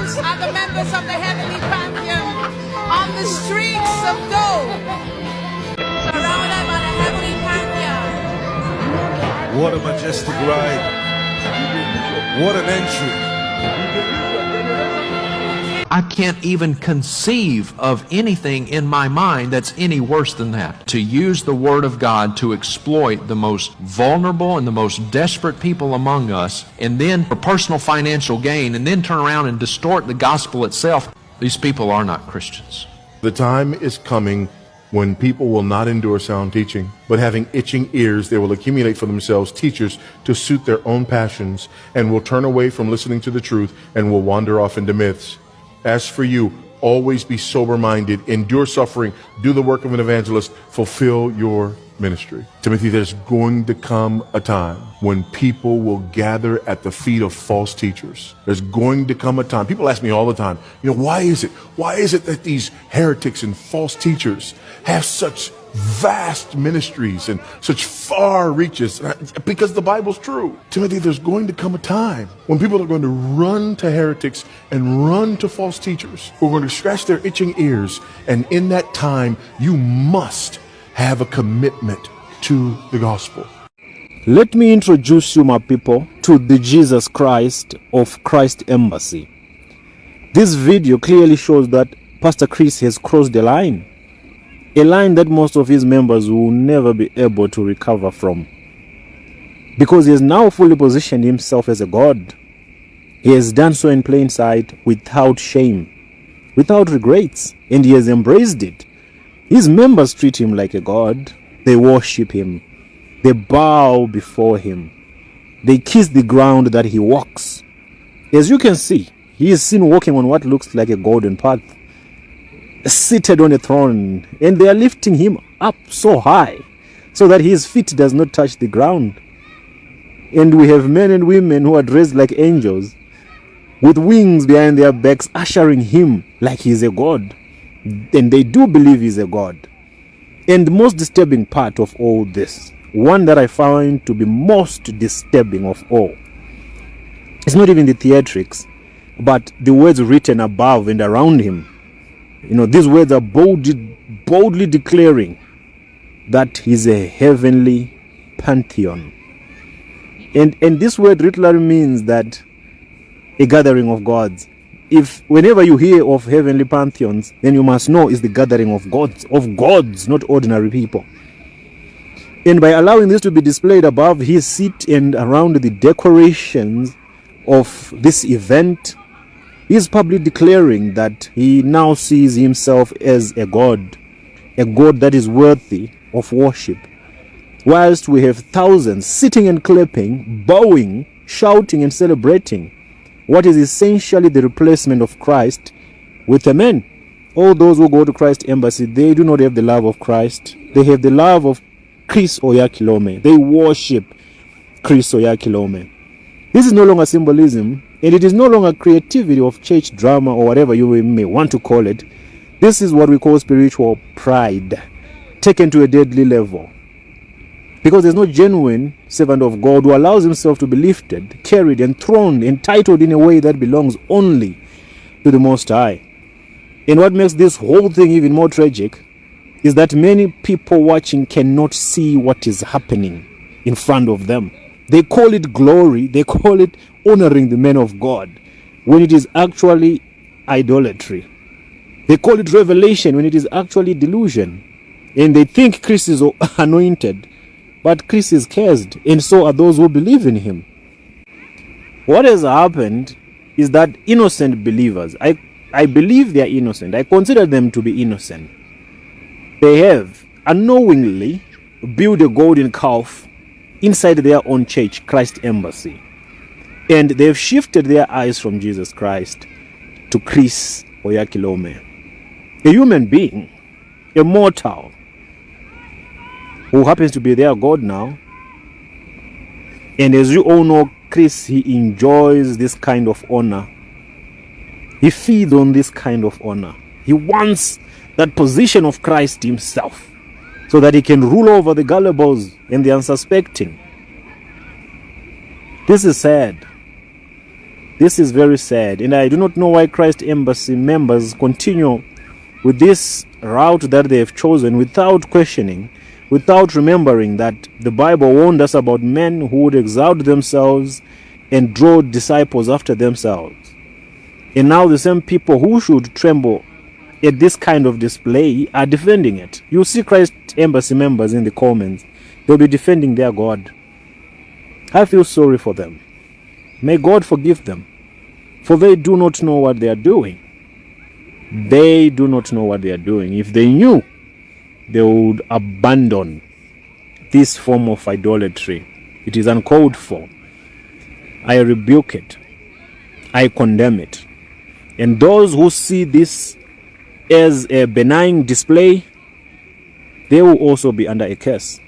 These are the members of the heavenly pantheon on the streets of gold, surrounded by the heavenly pantheon. What a majestic ride. What an entry. I can't even conceive of anything in my mind that's any worse than that. To use the Word of God to exploit the most vulnerable and the most desperate people among us, and then for personal financial gain, and then turn around and distort the gospel itself. These people are not Christians. The time is coming when people will not endure sound teaching, but having itching ears, they will accumulate for themselves teachers to suit their own passions, and will turn away from listening to the truth and will wander off into myths. As for you, always be sober-minded, endure suffering, do the work of an evangelist, fulfill your ministry. Timothy, there's going to come a time when people will gather at the feet of false teachers. There's going to come a time. People ask me all the time, why is it that these heretics and false teachers have such vast ministries and such far reaches? Because the Bible's true. Timothy, there's going to come a time when people are going to run to heretics and run to false teachers who are going to scratch their itching ears. And in that time, you must have a commitment to the gospel. Let me introduce you, my people, to the Jesus Christ of Christ Embassy. This video clearly shows that Pastor Chris has crossed the line. A line that most of his members will never be able to recover from. Because he has now fully positioned himself as a God. He has done so in plain sight, without shame, without regrets, and he has embraced it. His members treat him like a God. They worship him. They bow before him. They kiss the ground that he walks. As you can see, he is seen walking on what looks like a golden path, seated on a throne, and they are lifting him up so high so that his feet does not touch the ground. And we have men and women who are dressed like angels with wings behind their backs, ushering him like he's a god. And they do believe he's a god. And the most disturbing part of all this, one that I find to be most disturbing of all, it's not even the theatrics, but the words written above and around him. These words are boldly declaring that he's a heavenly pantheon. And this word literally means that a gathering of gods. Whenever you hear of heavenly pantheons, then you must know it's the gathering of gods, not ordinary people. And by allowing this to be displayed above his seat and around the decorations of this event, he is publicly declaring that he now sees himself as a god that is worthy of worship. Whilst we have thousands sitting and clapping, bowing, shouting and celebrating what is essentially the replacement of Christ with a man. All those who go to Christ Embassy, they do not have the love of Christ. They have the love of Chris Oyakhilome. They worship Chris Oyakhilome. This is no longer symbolism, and it is no longer creativity of church drama or whatever you may want to call it. This is what we call spiritual pride, taken to a deadly level. Because there's no genuine servant of God who allows himself to be lifted, carried, and thrown, entitled in a way that belongs only to the Most High. And what makes this whole thing even more tragic is that many people watching cannot see what is happening in front of them. They call it glory, they call it honoring the man of God, when it is actually idolatry. They call it revelation when it is actually delusion. And they think Christ is anointed, but Christ is cursed, and so are those who believe in him. What has happened is that innocent believers, I believe they are innocent. I consider them to be innocent. They have unknowingly built a golden calf inside their own church, Christ Embassy. And they've shifted their eyes from Jesus Christ to Chris Oyakhilome, a human being, a mortal, who happens to be their God now. And as you all know, Chris, he enjoys this kind of honor. He feeds on this kind of honor. He wants that position of Christ himself, so that he can rule over the gullibles and the unsuspecting. This is sad. This is very sad, and I do not know why Christ Embassy members continue with this route that they have chosen without questioning, without remembering that the Bible warned us about men who would exalt themselves and draw disciples after themselves. And now the same people who should tremble at this kind of display are defending it. You see Christ Embassy members in the comments. They'll be defending their God. I feel sorry for them. May God forgive them, for they do not know what they are doing. They do not know what they are doing. If they knew, they would abandon this form of idolatry. It is uncalled for. I rebuke it. I condemn it. And those who see this as a benign display, they will also be under a curse.